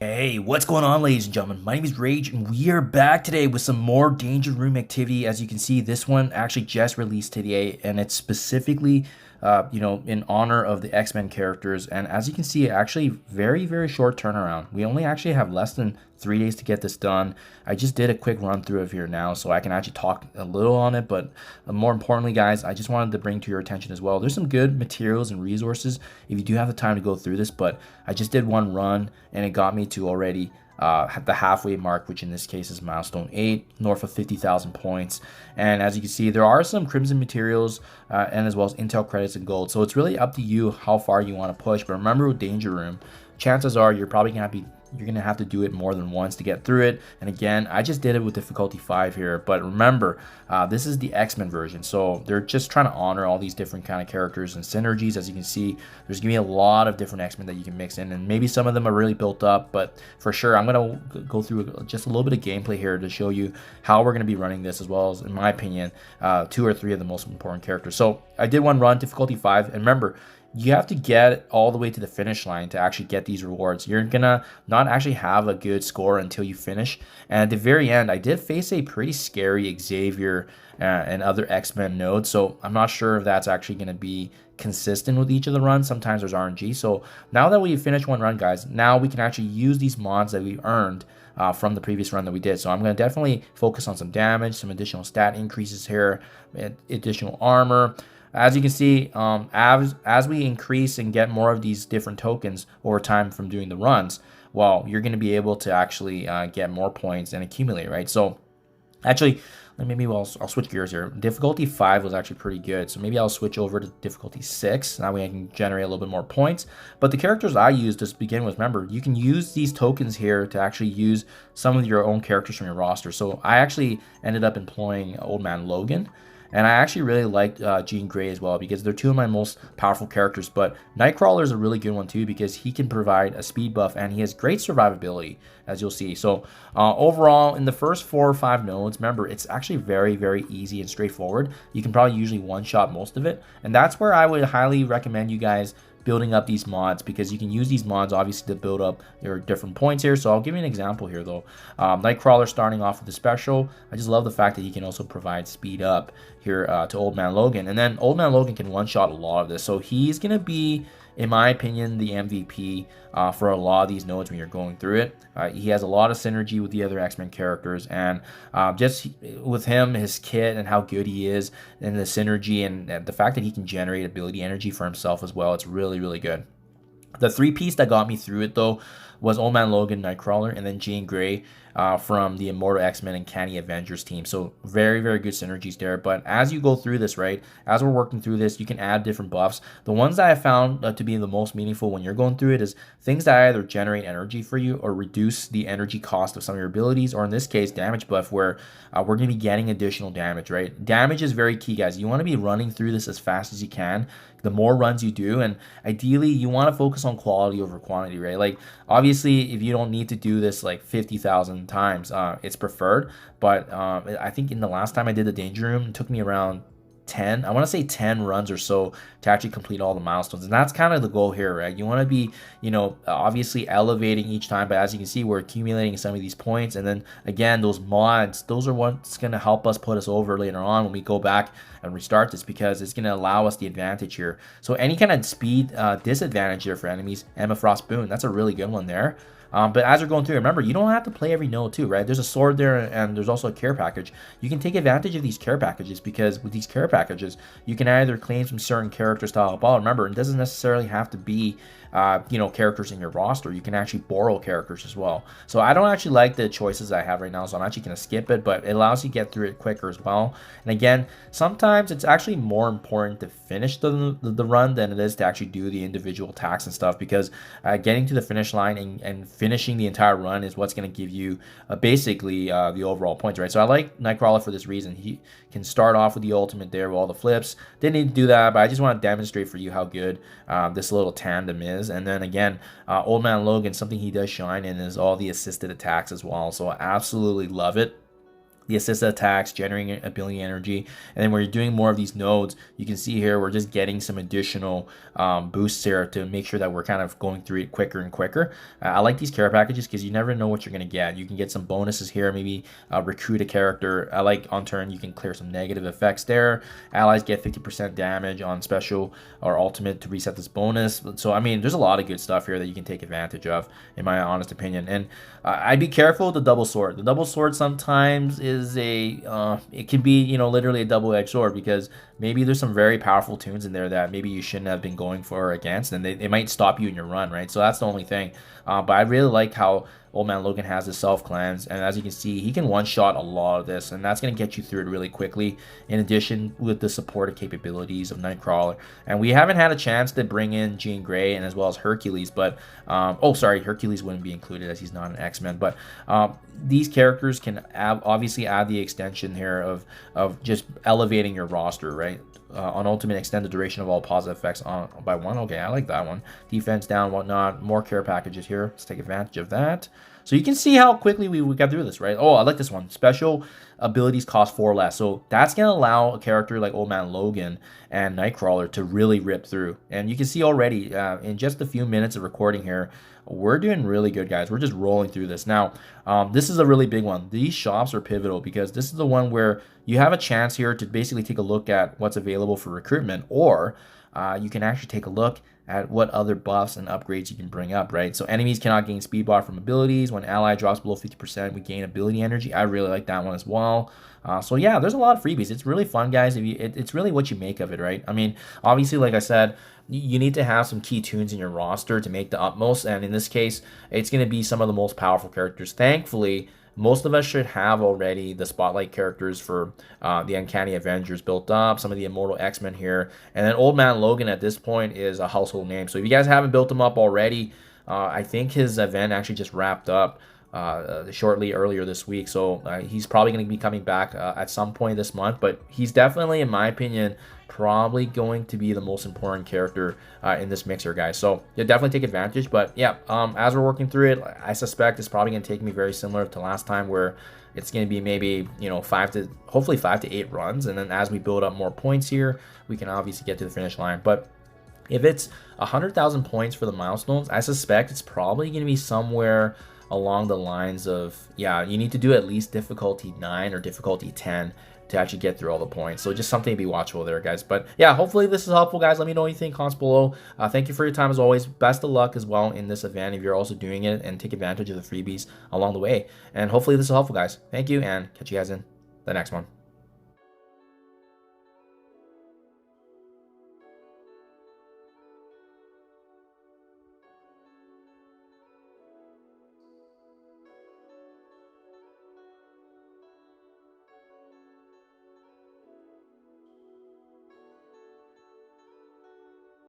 Hey, what's going on, ladies and gentlemen? My name is Rage, and we are back today with some more Danger Room activity. As you can see, this one actually just released today, and it's specifically, in honor of the X-Men characters. And as you can see, actually, very short turnaround. We only actually have less than 3 days to get this done. I just did a quick run through of here now, so I can actually talk a little on it. But more importantly, guys, I just wanted to bring to your attention as well. There's some good materials and resources if you do have the time to go through this. But I just did one run, and it got me to already the halfway mark, which in this case is milestone 8, north of 50,000 points. And as you can see, there are some crimson materials and as well as intel credits and gold. So it's really up to you how far you want to push. But remember, with Danger Room, chances are you're probably gonna have to do it more than once to get through it. And again, I just did it with difficulty 5 here. But remember, this is the X-Men version, so they're just trying to honor all these different kind of characters and synergies. As you can see, there's gonna be a lot of different X-Men that you can mix in, and maybe some of them are really built up. But for sure, I'm gonna go through just a little bit of gameplay here to show you how we're gonna be running this, as well as, in my opinion, 2 or 3 of the most important characters. So I did one run, difficulty 5, and remember, you have to get all the way to the finish line to actually get these rewards. You're gonna not actually have a good score until you finish. And at the very end, I did face a pretty scary Xavier and other X-Men nodes, so I'm not sure if that's actually gonna be consistent with each of the runs. Sometimes there's RNG. So now that we've finished one run, guys, now we can actually use these mods that we earned from the previous run that we did. So I'm going to definitely focus on some damage, some additional stat increases here, additional armor. As you can see, as we increase and get more of these different tokens over time from doing the runs, well, you're going to be able to actually get more points and accumulate, right? So actually, maybe I'll switch gears here. Difficulty 5 was actually pretty good, so maybe I'll switch over to difficulty 6. That way I can generate a little bit more points. But the characters I used to begin with, remember, you can use these tokens here to actually use some of your own characters from your roster. So I actually ended up employing Old Man Logan. And I actually really liked Jean Grey as well, because they're 2 of my most powerful characters. But Nightcrawler is a really good one too, because he can provide a speed buff and he has great survivability, as you'll see. So overall, in the first 4 or 5 nodes, remember, it's actually very easy and straightforward. You can probably usually one-shot most of it. And that's where I would highly recommend you guys building up these mods, because you can use these mods obviously to build up your different points here. So I'll give you an example here though. Nightcrawler starting off with the special. I just love the fact that he can also provide speed up here to Old Man Logan, and then Old Man Logan can one-shot a lot of this. So he's gonna be, in my opinion, the MVP for a lot of these nodes when you're going through it. He has a lot of synergy with the other X-Men characters, and just with him, his kit, and how good he is, and the synergy, and the fact that he can generate ability energy for himself as well, it's really good. The 3-piece that got me through it though was Old Man Logan, Nightcrawler, and then Jean Grey from the Immortal X-Men and Canny Avengers team. So very good synergies there. But as you go through this, right, as we're working through this, you can add different buffs. The ones that I found to be the most meaningful when you're going through it is things that either generate energy for you or reduce the energy cost of some of your abilities, or in this case, damage buff, where we're going to be getting additional damage, right? Damage is very key, guys. You want to be running through this as fast as you can. The more runs you do, and ideally you want to focus on quality over quantity, right? Like, obviously, if you don't need to do this like 50,000 times, it's preferred. But I think in the last time I did the Danger Room, it took me around 10, I want to say 10 runs or so to actually complete all the milestones. And that's kind of the goal here, right? You want to be, obviously elevating each time, but as you can see, we're accumulating some of these points. And then again, those mods, those are what's going to help us put us over later on when we go back and restart this, because it's going to allow us the advantage here. So any kind of speed disadvantage here for enemies, Emma Frost Boon, that's a really good one there. But as you're going through, remember, you don't have to play every node too, right? There's a sword there, and there's also a care package. You can take advantage of these care packages, because with these care packages, you can either claim some certain characters to help out. Remember, it doesn't necessarily have to be characters in your roster. You can actually borrow characters as well. So I don't actually like the choices I have right now, so I'm actually going to skip it, but it allows you to get through it quicker as well. And again, sometimes it's actually more important to finish the run than it is to actually do the individual attacks and stuff, because getting to the finish line and finishing the entire run is what's going to give you basically the overall points, right? So I like Nightcrawler for this reason. He can start off with the ultimate there with all the flips. Didn't need to do that, but I just want to demonstrate for you how good this little tandem is. And then again, Old Man Logan, something he does shine in is all the assisted attacks as well. So I absolutely love it. the assisted attacks, generating ability energy. And then when you're doing more of these nodes, you can see here we're just getting some additional boosts here to make sure that we're kind of going through it quicker and quicker. I like these care packages because you never know what you're going to get. You can get some bonuses here, maybe recruit a character. I like on turn you can clear some negative effects there. Allies get 50% damage on special or ultimate to reset this bonus. So I mean, there's a lot of good stuff here that you can take advantage of, in my honest opinion. And I'd be careful with the double sword. The double sword sometimes is it can be, you know, literally a double-edged sword, because maybe there's some very powerful tunes in there that maybe you shouldn't have been going for or against, and they might stop you in your run, right? So that's the only thing. But I really like how Old Man Logan has his self cleanse, and as you can see, he can one-shot a lot of this, and that's going to get you through it really quickly, in addition with the supported capabilities of Nightcrawler. And we haven't had a chance to bring in Jean Grey and as well as Hercules, but oh sorry, Hercules wouldn't be included as he's not an X-Men, but these characters can obviously add the extension here of just elevating your roster, right? On ultimate, extend the duration of all positive effects by 1. Okay, I like that one. Defense down, whatnot. More care packages here. Let's take advantage of that. So you can see how quickly we got through this, right? Oh, I like this one. Special abilities cost 4 less. So that's going to allow a character like Old Man Logan and Nightcrawler to really rip through. And you can see already in just a few minutes of recording here, we're doing really good, guys. We're just rolling through this. Now, this is a really big one. These shops are pivotal because this is the one where you have a chance here to basically take a look at what's available for recruitment, or you can actually take a look at what other buffs and upgrades you can bring up, right? So enemies cannot gain speed bar from abilities. When ally drops below 50%, we gain ability energy. I really like that one as well. So yeah, there's a lot of freebies. It's really fun, guys. It's really what you make of it, right? I mean, obviously, like I said, you need to have some key tunes in your roster to make the utmost, and in this case, it's going to be some of the most powerful characters. Thankfully, most of us should have already the spotlight characters for the Uncanny Avengers built up, some of the Immortal X-Men here, and then Old Man Logan at this point is a household name. So if you guys haven't built him up already, I think his event actually just wrapped up shortly earlier this week, so he's probably going to be coming back at some point this month, but he's definitely, in my opinion, probably going to be the most important character in this mixer, guys. So yeah, definitely take advantage. But yeah, as we're working through it, I suspect it's probably going to take me very similar to last time, where it's going to be maybe, you know, hopefully 5 to 8 runs, and then as we build up more points here, we can obviously get to the finish line. But if it's 100,000 points for the milestones, I suspect it's probably going to be somewhere along the lines of, yeah, you need to do at least difficulty 9 or difficulty 10 to actually get through all the points. So just something to be watchful there, guys. But yeah, hopefully this is helpful, guys. Let me know what you think, comments below. Thank you for your time as always. Best of luck as well in this event if you're also doing it, and take advantage of the freebies along the way. And hopefully this is helpful, guys. Thank you, and catch you guys in the next one.